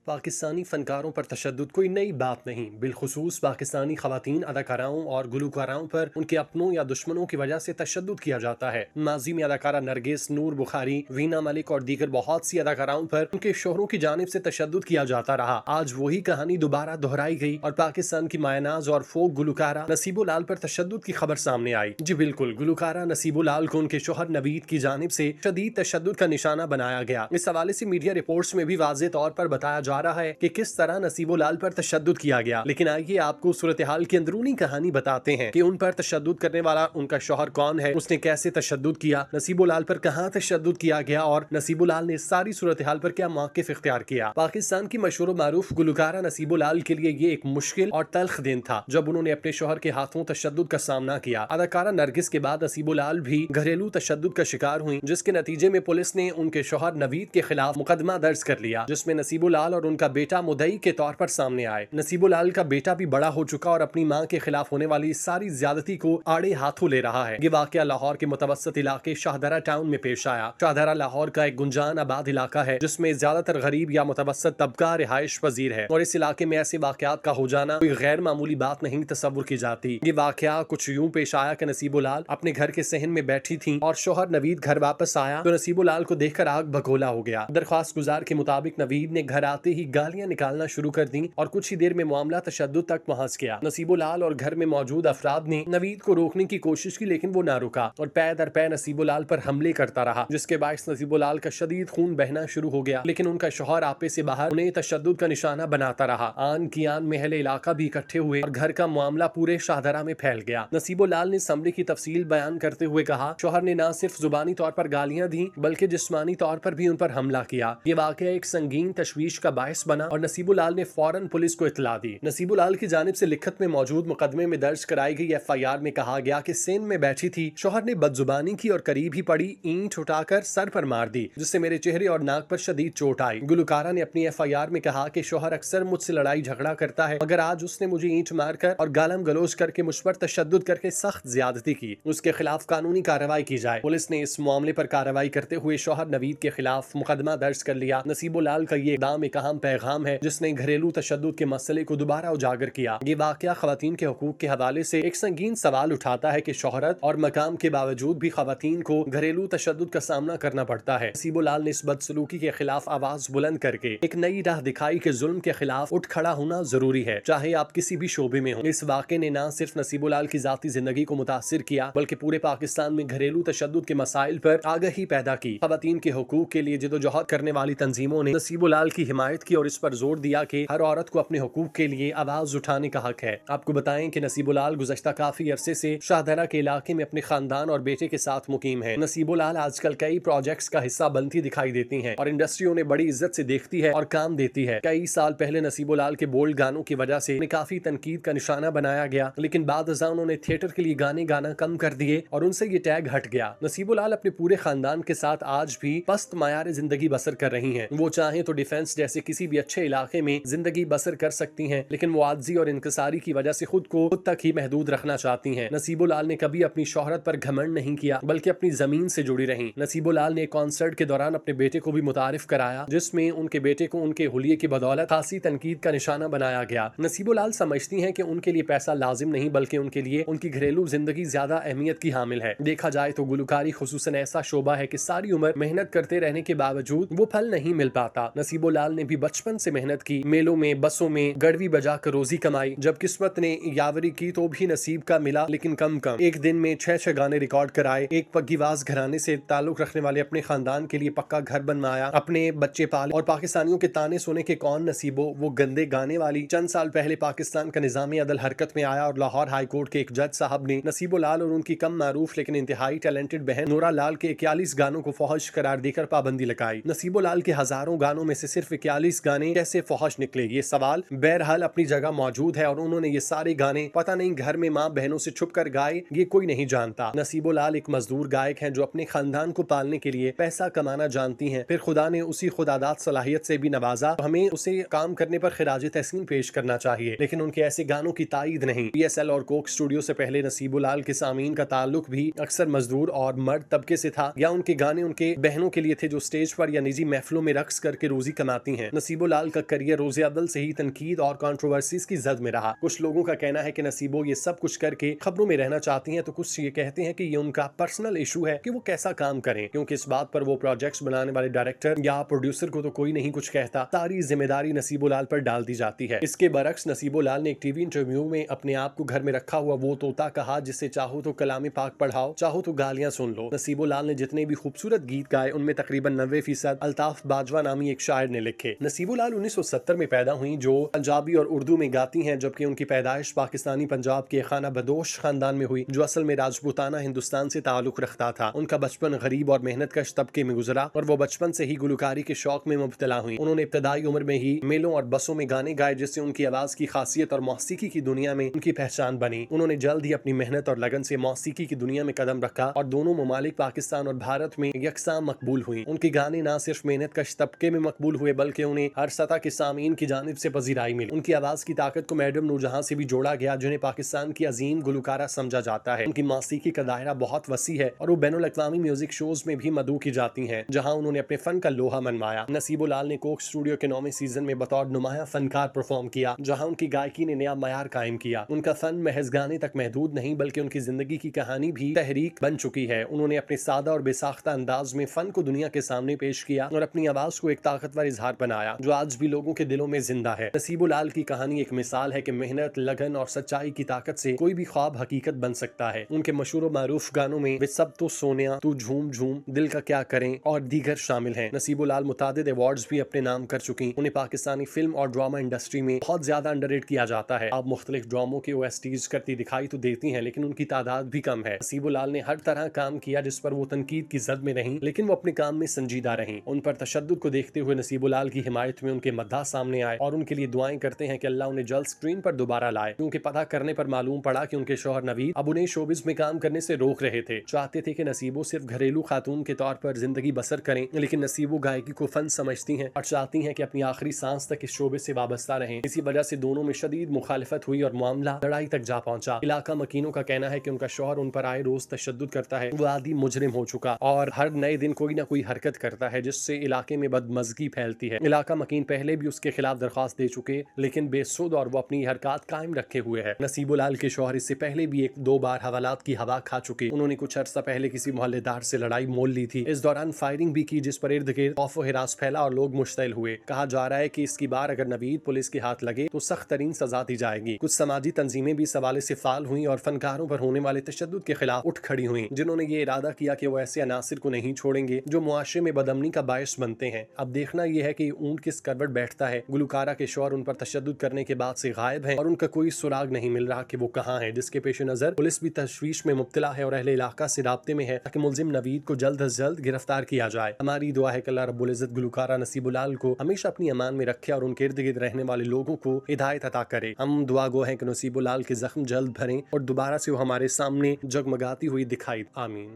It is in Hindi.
पाकिस्तानी फनकारों पर तशद्दुद कोई नई बात नहीं, बिलखुसूस पाकिस्तानी खवातीन अदाकाराओं और गुलकाराओं पर उनके अपनों या दुश्मनों की वजह से तशद्दुद किया जाता है। माजी में अदाकारा नरगिस, नूर बुखारी, वीना मलिक और दीगर बहुत सी अदाकाराओं पर उनके शोहरों की जानिब से तशद्दुद किया जाता रहा। आज वही कहानी दोबारा दोहराई गई और पाकिस्तान की मायनाज और फोक गुलकारा नसीबुलाल पर तशद्दुद की खबर सामने आई। जी बिल्कुल, गुलकारा नसीबुलाल को उनके शोहर नवीद की जानिब से शदीद तशद्दुद का निशाना बनाया गया। इस हवाले से मीडिया रिपोर्ट्स में भी वाज़ेह तौर पर बताया जा रहा है कि किस तरह नसीबुलाल पर तशद्दुद किया गया। लेकिन आइए आपको सूरत हाल की अंदरूनी कहानी बताते हैं कि उन पर तशद्दुद करने वाला उनका शौहर कौन है, उसने कैसे तशद्दुद किया, नसीबुलाल पर कहाँ तशद्दुद किया गया और नसीबुलाल ने सारी सूरत हाल पर क्या मौक़िफ़ इख्तियार किया। पाकिस्तान की मशहूर मारूफ गुलकारा नसीबुलाल के लिए ये एक मुश्किल और तल्ख दिन था जब उन्होंने अपने शौहर के हाथों तशद्दुद का सामना किया। अदाकारा नरगिस के बाद नसीबुलाल भी घरेलू तशद्दुद का शिकार हुई, जिसके नतीजे में पुलिस ने उनके शौहर नवीद के खिलाफ मुकदमा दर्ज कर लिया, जिसमें नसीबुलाल और उनका बेटा मुद्दई के तौर पर सामने आए। नसीबुलाल का बेटा भी बड़ा हो चुका और अपनी मां के खिलाफ होने वाली सारी ज्यादती को आड़े हाथों ले रहा है। ये वाकया लाहौर के मुतवस्सित इलाके शाहदरा टाउन में पेश आया। शाहदरा लाहौर का एक गुंजान आबाद इलाका है जिसमें ज्यादातर गरीब या मुतवस्सित तबका रिहाइश पजीर है और इस इलाके में ऐसे वाकयात का हो जाना कोई गैर मामूली बात नहीं तस्वुर की जाती। ये वाकया कुछ यूं पेश आया कि नसीबुलाल अपने घर के सहन में बैठी थी और शौहर नवीद घर वापस आया तो नसीबुलाल को देखकर आग भगोला हो गया। दरख्वास्त गुजार के मुताबिक नवीद ने घर आते ही गालियां निकालना शुरू कर दी और कुछ ही देर में मामला तशद्दुद तक पहुंच गया। नसीबुलाल और घर में मौजूद अफराद ने नवीद को रोकने की कोशिश की, लेकिन वो ना रुका और पै दर पै नसीबुलाल पर हमले करता रहा, जिसके बायस नसीबुलाल का शदीद खून बहना शुरू हो गया। लेकिन उनका शौहर आपे से बाहर उन्हें तशद्दुद का निशाना बनाता रहा। आन की आन में अहले इलाका भी इकट्ठे हुए और घर का मामला पूरे शाहदरा में फैल गया। नसीबुलाल ने इस हमले की तफसील बयान करते हुए कहा, शौहर ने न सिर्फ जुबानी तौर पर गालियां दी बल्कि जिस्मानी तौर पर भी उन पर हमला किया। ये वाकया एक संगीन तशवीश का बायस बना और नसीबुलाल ने फौरन पुलिस को इत्तला दी। नसीबुलाल की जानिब से लिखत में मौजूद मुकदमे में दर्ज कराई गई FIR में कहा गया कि सेन में बैठी थी, शौहर ने बदजुबानी की और करीब ही पड़ी ईंट उठाकर सर पर मार दी, जिससे मेरे चेहरे और नाक पर शदीद चोट आई। गुलकारा ने अपनी FIR में कहा कि शौहर अक्सर मुझसे लड़ाई झगड़ा करता है, मगर आज उसने मुझे ईंट मारकर और गालम गलोच करके मुझ पर तशद्दुद करके सख्त ज्यादती की, उसके खिलाफ कानूनी कार्रवाई की जाए। पुलिस ने इस मामले पर कार्रवाई करते हुए शौहर नवीद के खिलाफ मुकदमा दर्ज कर लिया। नसीबुलाल का ये इक़दाम एक अहम पैगाम है जिसने घरेलू तशद्दुद के मसले को दोबारा उजागर किया। ये वाकया खवातीन के हकूक के हवाले से एक संगीन सवाल उठाता है कि शोहरत और मकाम के बावजूद भी खवातीन को घरेलू तशद्दुद का सामना करना पड़ता है। नसीबुलाल ने इस बदसलूकी के खिलाफ आवाज बुलंद करके एक नई राह दिखाई कि जुल्म के खिलाफ उठ खड़ा होना जरूरी है, चाहे आप किसी भी शोबे में हो। इस वाक़े ने न सिर्फ नसीबुलाल की जाती जिंदगी को मुतासिर किया बल्कि पूरे पाकिस्तान में घरेलू तशद्दुद के मसाइल पर आगाही पैदा की। खवातीन के हकूक के लिए जदोजहद करने वाली तंजीमों ने नसीबुलाल की हिमायत की और इस पर जोर दिया कि हर औरत को अपने हकूक के लिए आवाज उठाने का हक है। आपको बताएं कि नसीबुलाल गुज़श्ता काफी अरसे से शाहदरा के इलाके में अपने खानदान और बेटे के साथ मुकीम है। नसीबुलाल आजकल कई प्रोजेक्ट्स का हिस्सा बनती दिखाई देती हैं और इंडस्ट्री उन्हें बड़ी इज्जत से देखती है और काम देती है। कई साल पहले नसीबुलाल के बोल्ड गानों की वजह से उन्हें काफी तनकीद का निशाना बनाया गया, लेकिन बाद अज़ां उन्होंने थिएटर के लिए गाने गाना कम कर दिए और उनसे ये टैग हट गया। नसीबुलाल अपने पूरे खानदान के साथ आज भी पस्त मायार जिंदगी बसर कर रही हैं। वो चाहें तो डिफेंस जैसे किसी भी अच्छे इलाके में जिंदगी बसर कर सकती हैं, लेकिन वो आजी और इंकसारी की वजह से खुद को खुद तक ही महदूद रखना चाहती हैं। नसीबुलाल ने कभी अपनी शोहरत पर घमंड नहीं किया बल्कि अपनी जमीन से जुड़ी रहीं। नसीबुलाल ने कॉन्सर्ट के दौरान अपने बेटे को भी मुतारिफ कराया, जिसमें उनके बेटे को उनके हुलिये की बदौलत खासी तनकीद का निशाना बनाया गया। नसीबुलाल समझती हैं कि उनके लिए पैसा लाजिम नहीं बल्कि उनके लिए उनकी घरेलू जिंदगी ज्यादा अहमियत की हामिल है। देखा जाए तो गुलकारी खुसूसन ऐसा शोबा है कि सारी उम्र मेहनत करते रहने के बावजूद वो फल नहीं मिल पाता। नसीबुलाल ने भी बचपन से मेहनत की, मेलों में बसों में गड़वी बजाकर रोजी कमाई। जब किस्मत ने यावरी की तो भी नसीब का मिला, लेकिन कम कम। एक दिन में 6 गाने रिकॉर्ड कराए, एक पग्गीवाज घराने से ताल्लुक रखने वाले अपने खानदान के लिए पक्का घर बनवाया, अपने बच्चे पाले और पाकिस्तानियों के ताने सुने के कौन नसीबो वो गंदे गाने वाली। चंद साल पहले पाकिस्तान का निज़ाम अदल हरकत में आया और लाहौर हाई कोर्ट के एक जज साहब ने नसीबुलाल और उनकी कम मारूफ लेकिन इंतहाई टैलेंटेड बहन नूरा लाल के 41 गानों को फौहश करार देकर पाबंदी लगाई। नसीबुलाल के हजारों गानों में से सिर्फ 41 गाने कैसे फौहश निकले, ये सवाल बहरहाल अपनी जगह मौजूद है और उन्होंने ये सारे गाने पता नहीं घर में माँ बहनों से छुप कर गाए, ये कोई नहीं जानता। नसीबुलाल एक मजदूर गायक हैं जो अपने खानदान को पालने के लिए पैसा कमाना जानती हैं, फिर खुदा ने उसी खुदादात सलाहियत से भी नवाजा, तो हमें उसे काम करने पर खिराज तहसीन पेश करना चाहिए, लेकिन उनके ऐसे गानों की ताईद नहीं। PSL और कोक स्टूडियो से पहले नसीबुलाल के सामीन का ताल्लुक भी अक्सर मजदूर और मर्द तबके से था, या उनके गाने उनके बहनों के लिए थे जो स्टेज पर या निजी महफिलों में रक्स करके रोजी कमाती हैं। नसीबो लाल का करियर रोज़े अव्वल से ही तनकीद और कंट्रोवर्सीज की जद में रहा। कुछ लोगों का कहना है कि नसीबो ये सब कुछ करके खबरों में रहना चाहती हैं, तो कुछ ये कहते हैं कि ये उनका पर्सनल इशू है कि वो कैसा काम करें, क्योंकि इस बात पर वो प्रोजेक्ट्स बनाने वाले डायरेक्टर या प्रोड्यूसर को तो कोई नहीं कुछ कहता। सारी जिम्मेदारी नसीबो लाल पर डाल दी जाती है। इसके बरक्स नसीबो लाल ने एक टीवी इंटरव्यू में अपने आप को घर में रखा हुआ वो तोता कहा जिससे चाहो तो कलाम पाक पढ़ाओ, चाहो तो गालियां सुन लो। नसीबो लाल ने जितने भी खूबसूरत गीत गाए उनमें तकरीबन 90% अल्ताफ बाजवा नामी एक शायर ने लिखे। नसीबो लाल 1970 में पैदा हुई, जो पंजाबी और उर्दू में गाती हैं, जबकि उनकी पैदाइश पाकिस्तानी पंजाब के खाना बदोश खानदान में हुई, जो असल में राजपूताना हिंदुस्तान से ताल्लुक रखता था। उनका बचपन गरीब और मेहनत कश तबके में गुजरा और वो बचपन से ही गुलकारी के शौक में मुब्तला हुई। उन्होंने इब्तदाई उम्र में ही मेलों और बसों में गाने गाए, जिससे उनकी आवाज की खासियत और मौसीकी की दुनिया में उनकी पहचान बनी। उन्होंने जल्द ही अपनी मेहनत और लगन से मौसीकी की दुनिया में कदम रखा और दोनों ममालिक पाकिस्तान और भारत में यकसा मकबूल हुई। उनके गाने न सिर्फ मेहनत कश तबके में मकबूल हुए, बल्कि उन्हें हर सतह के सामीन की जानिब से पजीराई मिली। उनकी आवाज की ताकत को मैडम नूरजहां से भी जोड़ा गया, जिन्हें पाकिस्तान की अजीम गुलकारा समझा जाता है। उनकी मौसीकी का दायरा बहुत वसी है और वो बैनुल अक़वामी म्यूजिक शोज में भी मदऊ की जाती हैं, जहां उन्होंने अपने फन का लोहा मनवाया। नसीबो लाल ने कोक स्टूडियो के 9वें सीजन में बतौर नुमाया फनकार परफॉर्म किया, जहां उनकी गायकी ने नया मयार कायम किया। उनका फन महज गाने तक महदूद नहीं, बल्कि उनकी जिंदगी की कहानी भी तहरीक बन चुकी है। उन्होंने अपने सादा और बेसाख्ता अंदाज में फन को दुनिया के सामने पेश किया और अपनी आवाज को एक ताकतवर इजहार बनाया, जो आज भी लोगों के दिलों में जिंदा है। नसीबो लाल की कहानी एक मिसाल है कि मेहनत, लगन और सच्चाई की ताकत से कोई भी ख्वाब हकीकत बन सकता है। उनके मशहूर और मारूफ गानों में वे सब तो सोनिया, तू झूम झूम, दिल का क्या करें और दीगर शामिल हैं। नसीबो लाल मुतादिद अवार्ड्स भी अपने नाम कर चुकी। उन्हें पाकिस्तानी फिल्म और ड्रामा इंडस्ट्री में बहुत ज्यादा अंडररेट किया जाता है। अब मुख्तलिफ ड्रामों के ओएसटीज करती दिखाई तो देती हैं, लेकिन उनकी तादाद भी कम है। नसीबो लाल ने हर तरह काम किया जिस पर वो तनकीद की जद में रहीं, लेकिन वो अपने काम में संजीदा रहीं। उन पर तशद्दुद को देखते हुए नसीबो लाल की हिमायत में उनके मद्दाह सामने आए और उनके लिए दुआएं करते हैं कि अल्लाह उन्हें जल्द स्क्रीन पर दोबारा लाए, क्योंकि पता करने पर मालूम पड़ा कि उनके शौहर नवीद अब उन्हें शोबिज में काम करने से रोक रहे थे। चाहते थे कि नसीबो सिर्फ घरेलू खातून के तौर पर जिंदगी बसर करें, लेकिन नसीबो गायकी को फन समझती हैं और चाहती हैं कि अपनी आखिरी सांस तक इस शोबे से वाबस्ता रहें। इसी वजह से दोनों में शदीद मुखालिफत हुई और मामला लड़ाई तक जा पहुंचा। इलाका मकीनों का कहना है कि उनका शौहर उन पर आए रोज तशद्दुद करता है, वो आदि मुजरिम हो चुका और हर नए दिन कोई ना कोई हरकत करता है जिससे इलाके में बदमजगी फैलती है। इलाका मकीन पहले भी उसके खिलाफ दरख्वास्त दे चुके, लेकिन बेसुध और वो अपनी हरकत कायम रखे हुए है। नसीबो लाल के शौहर इससे पहले भी 1-2 बार हवालात की हवा खा चुके। उन्होंने कुछ अर्सा पहले किसी मोहल्लेदार से लड़ाई मोल ली थी। इस दौरान फायरिंग भी की, जिस पर इर्द गिर्द खौफ व हिरास फैला और लोग मुश्तइल हुए। कहा जा रहा है कि इसकी बार अगर नवीद पुलिस के हाथ लगे तो सख्त तरीन सजा दी जाएगी। कुछ समाजी तंजीमें भी इस हवाले से फाल हुई और फनकारों पर होने वाले तशद्दुद के खिलाफ उठ खड़ी हुई, जिन्होंने ये इरादा किया कि वो ऐसे अनासिर को नहीं छोड़ेंगे जो मुआशरे में बदअमनी का बायस बनते हैं। अब देखना यह है कि ऊंट किस करवट बैठता है। गुलकारा के शौहर उन पर तशद्दुद करने के बाद से गायब हैं और उनका कोई सुराग नहीं मिल रहा कि वो कहाँ है, जिसके पेश नजर पुलिस भी तशवीश में मुब्तला है और अहले इलाका से राब्ते में है ताकि मुलजिम नवीद को जल्द अज जल्द गिरफ्तार किया जाए। हमारी दुआ है कि अल्लाह रब्बुल इज्जत गुलकारा नसीबो लाल को हमेशा अपनी अमान में रखे और उनके इर्द गिर्द रहने वाले लोगों को हिदायत अता करे। हम दुआ गो हैं कि नसीबो लाल के जख्म जल्द भरें और दोबारा से वो हमारे सामने जगमगाती हुई दिखाई। आमीन।